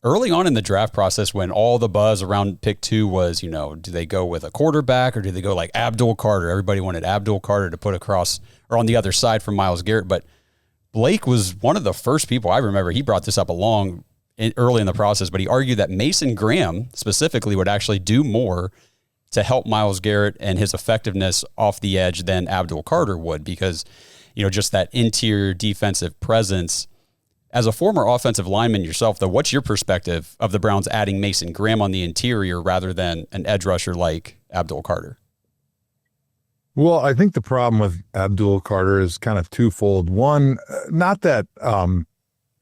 early on in the draft process, when all the buzz around pick 2 was, do they go with a quarterback or do they go like Abdul Carter? Everybody wanted Abdul Carter to put across or on the other side from Myles Garrett. But Blake was one of the first people I remember. He brought this up early in the process, but he argued that Mason Graham specifically would actually do more to help Myles Garrett and his effectiveness off the edge than Abdul Carter would, because, just that interior defensive presence. As a former offensive lineman yourself, though, what's your perspective of the Browns adding Mason Graham on the interior rather than an edge rusher like Abdul Carter? Well, I think the problem with Abdul Carter is kind of twofold. One, not that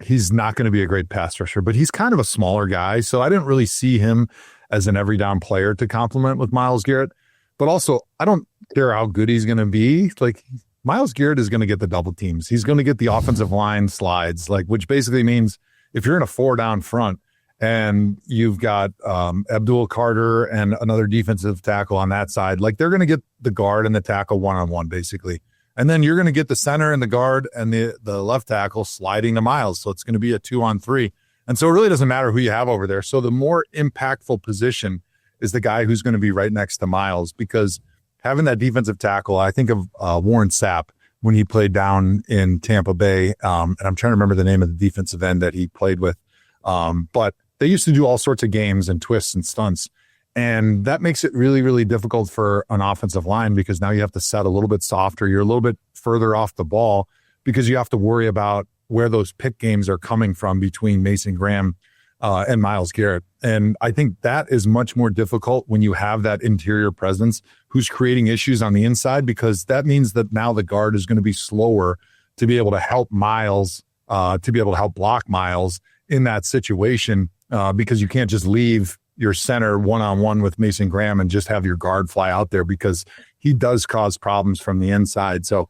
he's not going to be a great pass rusher, but he's kind of a smaller guy. So I didn't really see him as an every down player to complement with Myles Garrett. But also, I don't care how good he's going to be. Like, Myles Garrett is going to get the double teams. He's going to get the offensive line slides, which basically means if you're in a 4-down front and you've got Abdul Carter and another defensive tackle on that side, they're going to get the guard and the tackle one-on-one, basically. And then you're going to get the center and the guard and the left tackle sliding to Myles. So it's going to be a 2-on-3. And so it really doesn't matter who you have over there. So the more impactful position is the guy who's going to be right next to Myles, because having that defensive tackle, I think of Warren Sapp when he played down in Tampa Bay. And I'm trying to remember the name of the defensive end that he played with. But they used to do all sorts of games and twists and stunts. And that makes it really, really difficult for an offensive line, because now you have to set a little bit softer. You're a little bit further off the ball because you have to worry about where those pick games are coming from between Mason Graham and Myles Garrett. And I think that is much more difficult when you have that interior presence who's creating issues on the inside, because that means that now the guard is going to be slower to be able to help Myles, to be able to help block Myles in that situation, because you can't just leave your center one-on-one with Mason Graham and just have your guard fly out there, because he does cause problems from the inside. So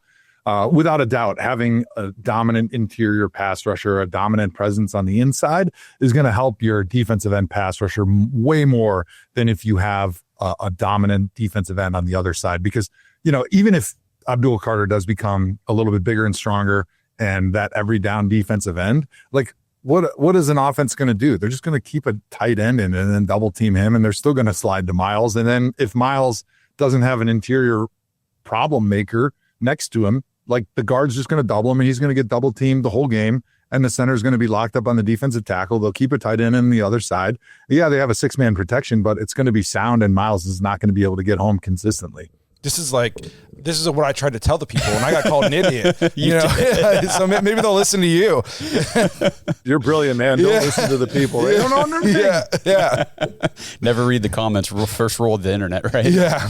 without a doubt, having a dominant interior pass rusher, a dominant presence on the inside is going to help your defensive end pass rusher way more than if you have a dominant defensive end on the other side. Because, even if Abdul Carter does become a little bit bigger and stronger and that every down defensive end, what is an offense going to do? They're just going to keep a tight end in and then double team him, and they're still going to slide to Myles. And then if Myles doesn't have an interior problem maker next to him, the guard's just going to double him, and he's going to get double teamed the whole game. And the center is going to be locked up on the defensive tackle. They'll keep a tight end on the other side. Yeah, they have a 6-man protection, but it's going to be sound, and Myles is not going to be able to get home consistently. This is what I tried to tell the people, and I got called an idiot. So maybe they'll listen to you. You're brilliant, man. Don't listen to the people. They don't know anything. Yeah. Never read the comments. First rule of the internet, right? Yeah.